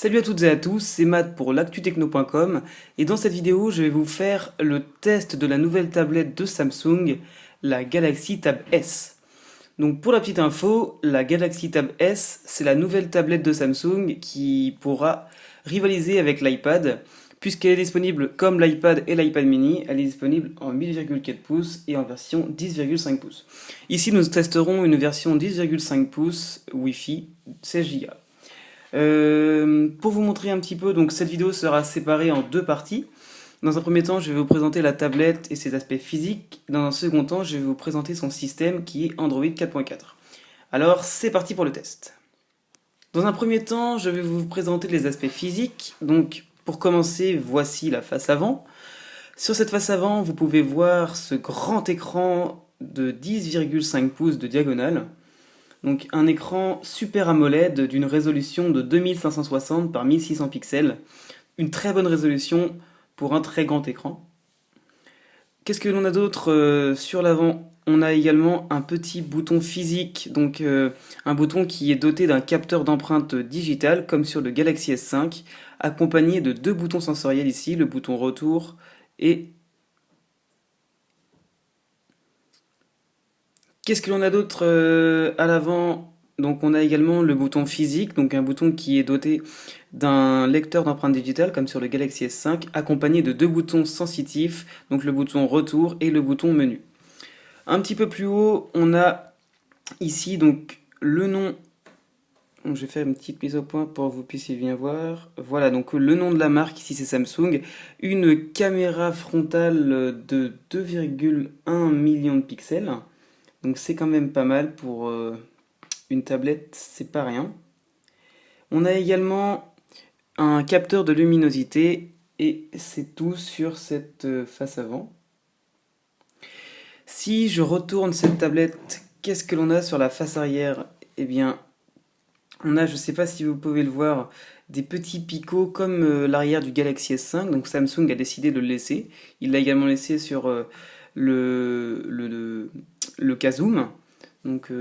Salut à toutes et à tous, c'est Matt pour l'actutechno.com et dans cette vidéo je vais vous faire le test de la nouvelle tablette de Samsung, la Galaxy Tab S. Donc pour la petite info, la Galaxy Tab S c'est la nouvelle tablette de Samsung qui pourra rivaliser avec l'iPad puisqu'elle est disponible comme l'iPad et l'iPad mini, elle est disponible en 8,4 pouces et en version 10,5 pouces. Ici nous testerons une version 10,5 pouces Wi-Fi 16 Go. Pour vous montrer un petit peu, donc cette vidéo sera séparée en deux parties. Dans un premier temps, je vais vous présenter la tablette et ses aspects physiques. Dans un second temps, je vais vous présenter son système qui est Android 4.4. Alors, c'est parti pour le test. Dans un premier temps, je vais vous présenter les aspects physiques. Donc, pour commencer, voici la face avant. Sur cette face avant, vous pouvez voir ce grand écran de 10,5 pouces de diagonale. Donc un écran Super AMOLED d'une résolution de 2560 par 1600 pixels. Une très bonne résolution pour un très grand écran. Qu'est-ce que l'on a d'autre sur l'avant? On a également un petit bouton physique, donc un bouton qui est doté d'un capteur d'empreinte digitale comme sur le Galaxy S5, accompagné de deux boutons sensoriels ici, le bouton retour et... Qu'est-ce que l'on a d'autre à l'avant? Donc on a également le bouton physique, donc un bouton qui est doté d'un lecteur d'empreintes digitales comme sur le Galaxy S5, accompagné de deux boutons sensitifs, donc le bouton retour et le bouton menu. Un petit peu plus haut, on a ici donc le nom. Donc, je vais faire une petite mise au point pour que vous puissiez bien voir. Voilà, donc le nom de la marque, ici c'est Samsung. Une caméra frontale de 2,1 millions de pixels. Donc c'est quand même pas mal pour une tablette, c'est pas rien. On a également un capteur de luminosité et c'est tout sur cette face avant. Si je retourne cette tablette, qu'est-ce que l'on a sur la face arrière? Eh bien, on a, je sais pas si vous pouvez le voir, des petits picots comme l'arrière du Galaxy S5. Donc Samsung a décidé de le laisser. Il l'a également laissé sur le cas zoom. Donc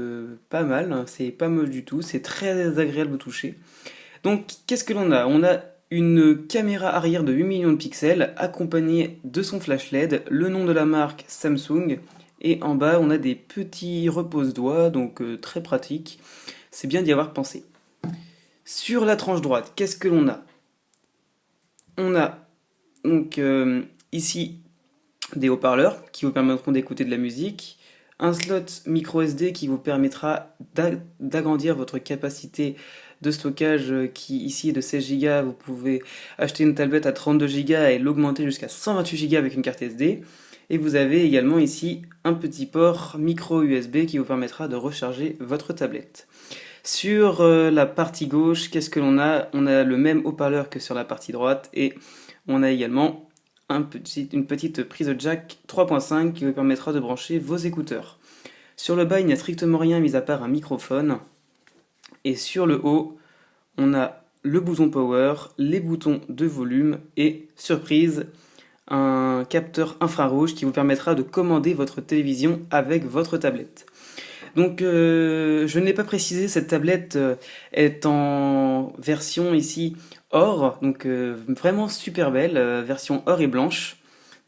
pas mal, hein, c'est pas moche du tout, c'est très agréable au toucher. Donc qu'est-ce que l'on a? On a une caméra arrière de 8 millions de pixels accompagnée de son flash LED, le nom de la marque Samsung, et en bas on a des petits repose-doigts, donc très pratique. C'est bien d'y avoir pensé. Sur la tranche droite, qu'est-ce que l'on a? On a donc ici des haut-parleurs qui vous permettront d'écouter de la musique, un slot micro SD qui vous permettra d'agrandir votre capacité de stockage qui ici est de 16 Go. Vous pouvez acheter une tablette à 32 Go et l'augmenter jusqu'à 128 Go avec une carte SD. Et vous avez également ici un petit port micro USB qui vous permettra de recharger votre tablette. Sur la partie gauche, qu'est-ce que l'on a? On a le même haut-parleur que sur la partie droite et on a également une petite prise jack 3.5 qui vous permettra de brancher vos écouteurs. Sur le bas, il n'y a strictement rien mis à part un microphone. Et sur le haut, on a le bouton power, les boutons de volume et, surprise, un capteur infrarouge qui vous permettra de commander votre télévision avec votre tablette. Donc je ne l'ai pas précisé, cette tablette est en version ici or, donc vraiment super belle, version or et blanche,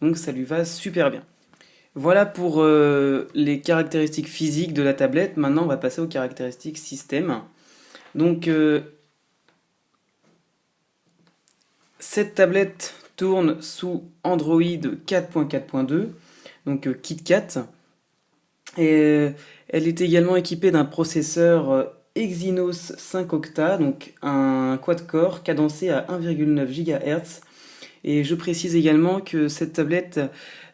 donc ça lui va super bien. Voilà pour les caractéristiques physiques de la tablette. Maintenant on va passer aux caractéristiques système. Donc cette tablette tourne sous Android 4.4.2, donc KitKat. Et elle est également équipée d'un processeur Exynos 5 Octa, donc un quad-core cadencé à 1,9 GHz. Et je précise également que cette tablette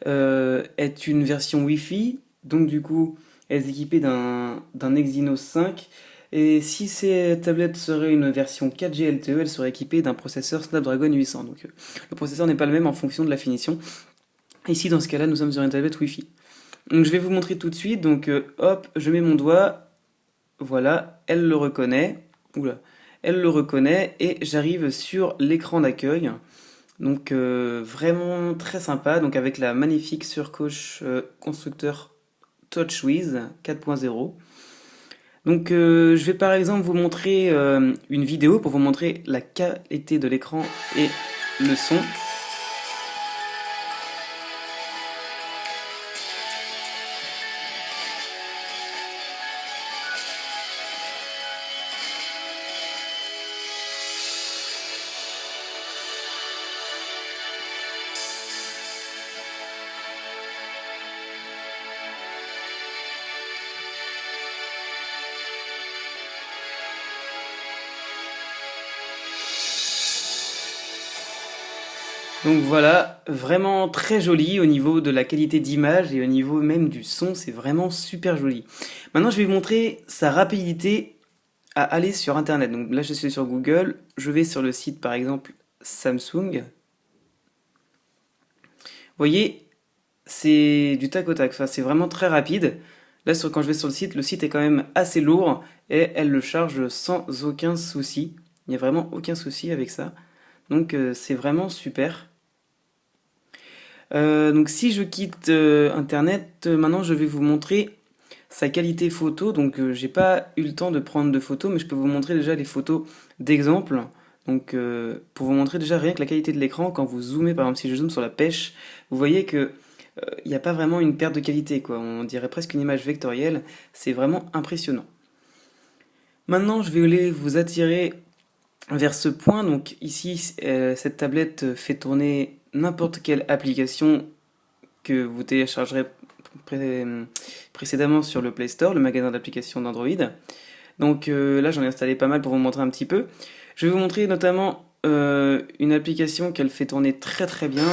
est une version Wi-Fi, donc du coup elle est équipée d'un Exynos 5. Et si cette tablette serait une version 4G LTE, elle serait équipée d'un processeur Snapdragon 800. Donc le processeur n'est pas le même en fonction de la finition. Ici dans ce cas-là, nous sommes sur une tablette Wi-Fi. Donc je vais vous montrer tout de suite. Donc hop, je mets mon doigt. Voilà, elle le reconnaît. Oula, elle le reconnaît et j'arrive sur l'écran d'accueil. Donc vraiment très sympa. Donc avec la magnifique surcoche constructeur TouchWiz 4.0. Donc je vais par exemple vous montrer une vidéo pour vous montrer la qualité de l'écran et le son. Donc voilà, vraiment très joli au niveau de la qualité d'image et au niveau même du son, c'est vraiment super joli. Maintenant, je vais vous montrer sa rapidité à aller sur Internet. Donc là, je suis sur Google, je vais sur le site par exemple Samsung. Vous voyez, c'est du tac au tac, enfin, c'est vraiment très rapide. Là, quand je vais sur le site est quand même assez lourd et elle le charge sans aucun souci. Il n'y a vraiment aucun souci avec ça. Donc c'est vraiment super. Donc si je quitte Internet, maintenant je vais vous montrer sa qualité photo. Donc j'ai pas eu le temps de prendre de photos, mais je peux vous montrer déjà les photos d'exemple. Donc pour vous montrer déjà rien que la qualité de l'écran, quand vous zoomez, par exemple si je zoome sur la pêche, vous voyez que il n'y a pas vraiment une perte de qualité, quoi. On dirait presque une image vectorielle. C'est vraiment impressionnant. Maintenant, je vais aller vous attirer vers ce point. Donc ici, cette tablette fait tourner n'importe quelle application que vous téléchargerez pré- précédemment sur le Play Store, le magasin d'applications d'Android. Donc là, j'en ai installé pas mal pour vous montrer un petit peu. Je vais vous montrer notamment une application qu'elle fait tourner très très bien.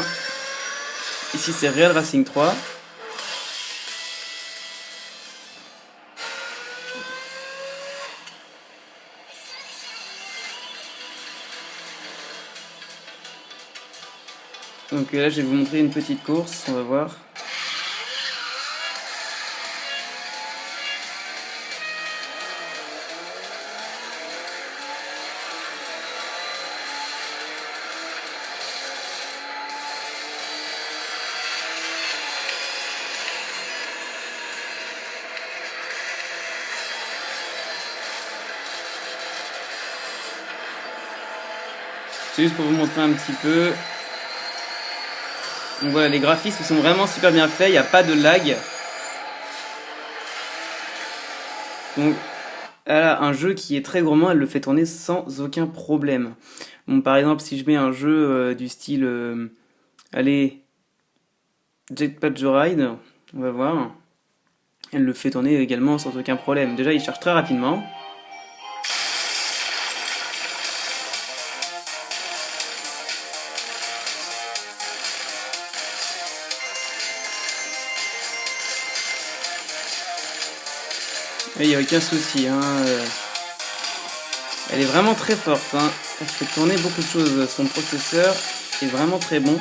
Ici, c'est Real Racing 3. Donc là, je vais vous montrer une petite course, on va voir. C'est juste pour vous montrer un petit peu. Donc voilà, les graphismes sont vraiment super bien faits, il n'y a pas de lag. Donc voilà, un jeu qui est très gourmand, elle le fait tourner sans aucun problème. Bon, par exemple, si je mets un jeu du style, allez, Jetpack Joyride, on va voir, elle le fait tourner également sans aucun problème. Déjà, il charge très rapidement. Et il n'y a aucun souci, hein. Elle est vraiment très forte, hein. Elle fait tourner beaucoup de choses. Son processeur est vraiment très bon.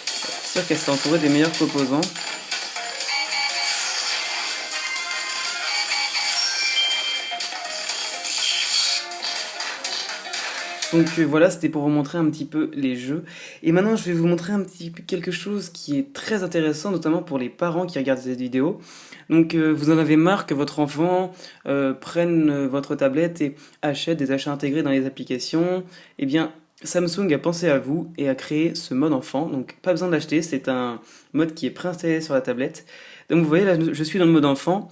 C'est sûr qu'elle s'est entourée des meilleurs composants. Donc voilà, c'était pour vous montrer un petit peu les jeux. Et maintenant, je vais vous montrer un petit peu quelque chose qui est très intéressant, notamment pour les parents qui regardent cette vidéo. Donc vous en avez marre que votre enfant prenne votre tablette et achète des achats intégrés dans les applications. Eh bien, Samsung a pensé à vous et a créé ce mode enfant. Donc pas besoin d'acheter, c'est un mode qui est préinstallé sur la tablette. Donc vous voyez, là, je suis dans le mode enfant.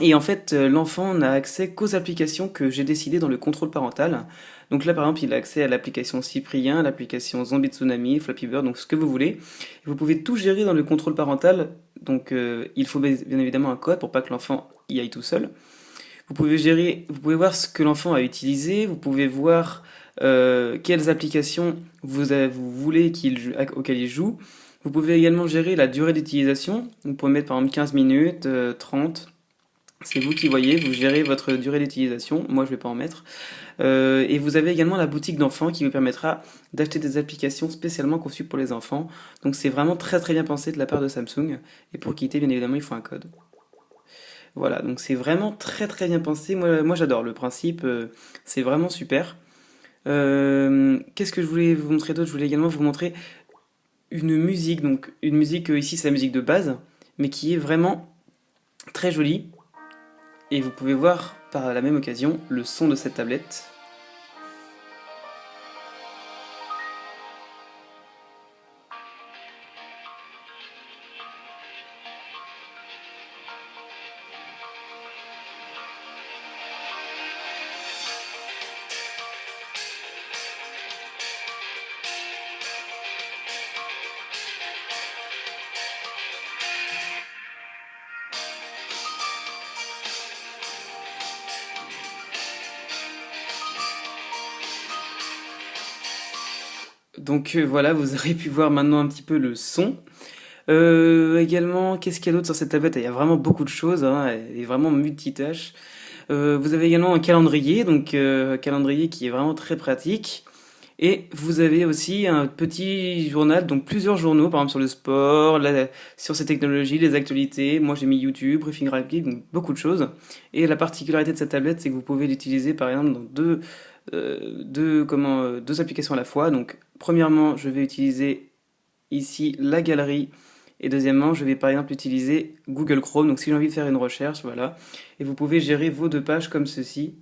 Et en fait, l'enfant n'a accès qu'aux applications que j'ai décidées dans le contrôle parental. Donc là, par exemple, il a accès à l'application Cyprien, l'application Zombie Tsunami, Flappy Bird, donc ce que vous voulez. Vous pouvez tout gérer dans le contrôle parental. Donc il faut bien évidemment un code pour pas que l'enfant y aille tout seul. Vous pouvez gérer, vous pouvez voir ce que l'enfant a utilisé. Vous pouvez voir quelles applications vous voulez auxquelles il joue. Vous pouvez également gérer la durée d'utilisation. Vous pouvez mettre par exemple 15 minutes, 30. C'est vous qui voyez, vous gérez votre durée d'utilisation, moi je vais pas en mettre. Et vous avez également la boutique d'enfants qui vous permettra d'acheter des applications spécialement conçues pour les enfants. Donc c'est vraiment très très bien pensé de la part de Samsung. Et pour quitter, bien évidemment, il faut un code. Voilà, donc c'est vraiment très très bien pensé. Moi j'adore le principe, c'est vraiment super. Qu'est-ce que je voulais vous montrer d'autre? Je voulais également vous montrer une musique. Donc une musique, ici c'est la musique de base, mais qui est vraiment très jolie. Et vous pouvez voir par la même occasion le son de cette tablette. Donc voilà, vous aurez pu voir maintenant un petit peu le son. Également, qu'est-ce qu'il y a d'autre sur cette tablette? Il y a vraiment beaucoup de choses, hein, elle est vraiment multitâche. Vous avez également un calendrier, donc un calendrier qui est vraiment très pratique. Et vous avez aussi un petit journal, donc plusieurs journaux, par exemple sur le sport, sur ces technologies, les actualités. Moi j'ai mis YouTube, Briefing Rapide, donc beaucoup de choses. Et la particularité de cette tablette, c'est que vous pouvez l'utiliser par exemple dans deux applications à la fois. Donc premièrement, je vais utiliser ici la galerie. Et deuxièmement, je vais par exemple utiliser Google Chrome. Donc si j'ai envie de faire une recherche, voilà. Et vous pouvez gérer vos deux pages comme ceci.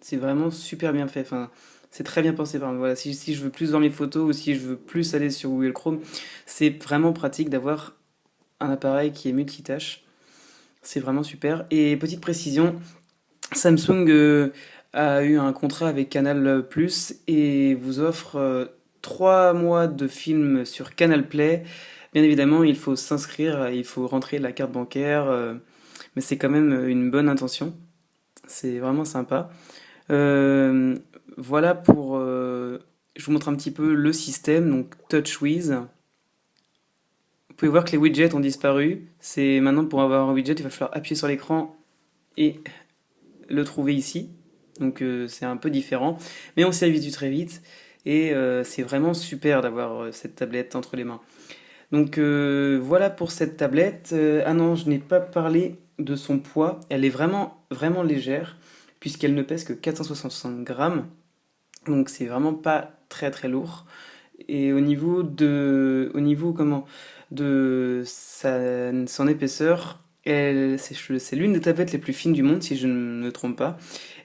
C'est vraiment super bien fait. Enfin, c'est très bien pensé. Par exemple, voilà, si je veux plus voir mes photos ou si je veux plus aller sur Google Chrome, c'est vraiment pratique d'avoir un appareil qui est multitâche. C'est vraiment super. Et petite précision, Samsung a eu un contrat avec Canal Plus et vous offre 3 mois de films sur Canal Play. Bien évidemment, il faut s'inscrire, il faut rentrer la carte bancaire, mais c'est quand même une bonne intention. C'est vraiment sympa. Euh, voilà pour. Je vous montre un petit peu le système, donc TouchWiz. Vous pouvez voir que les widgets ont disparu. C'est maintenant pour avoir un widget, il va falloir appuyer sur l'écran et le trouver ici. Donc c'est un peu différent, mais on s'y habitue très vite et c'est vraiment super d'avoir cette tablette entre les mains. Donc voilà pour cette tablette. Ah non, je n'ai pas parlé de son poids. Elle est vraiment vraiment légère puisqu'elle ne pèse que 465 grammes. Donc c'est vraiment pas très très lourd. Et au niveau comment, de son épaisseur, c'est l'une des tablettes les plus fines du monde si je ne me trompe pas.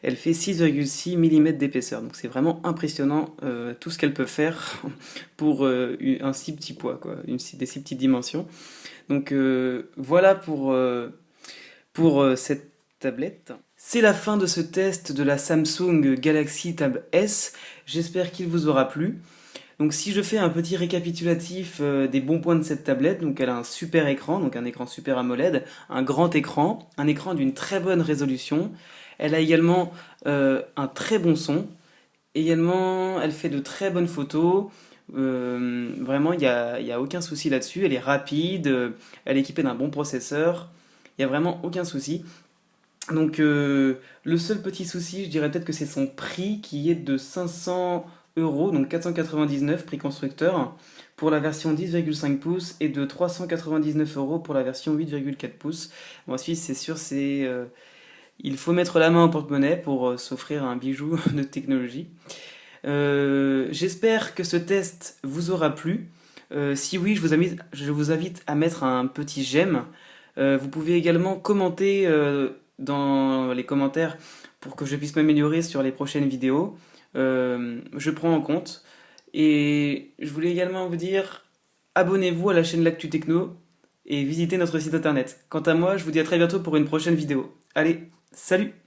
Elle fait 6,6 mm d'épaisseur. Donc c'est vraiment impressionnant tout ce qu'elle peut faire pour un si petit poids, quoi, des si petites dimensions. Donc voilà pour cette tablette. C'est la fin de ce test de la Samsung Galaxy Tab S. J'espère qu'il vous aura plu. Donc si je fais un petit récapitulatif des bons points de cette tablette, donc elle a un super écran, donc un écran Super AMOLED, un grand écran, un écran d'une très bonne résolution. Elle a également un très bon son. Également, elle fait de très bonnes photos. Vraiment, il y a aucun souci là-dessus. Elle est rapide, elle est équipée d'un bon processeur. Il n'y a vraiment aucun souci. Donc le seul petit souci, je dirais peut-être que c'est son prix qui est de 500 euros, donc 499 prix constructeur pour la version 10,5 pouces et de 399 euros pour la version 8,4 pouces. Bon, ensuite, c'est sûr, il faut mettre la main au porte-monnaie pour s'offrir un bijou de technologie. J'espère que ce test vous aura plu. Si oui, je vous invite à mettre un petit j'aime. Vous pouvez également commenter dans les commentaires pour que je puisse m'améliorer sur les prochaines vidéos. Je prends en compte. Et je voulais également vous dire, abonnez-vous à la chaîne L'Actu Techno et visitez notre site internet. Quant à moi, je vous dis à très bientôt pour une prochaine vidéo. Allez, salut!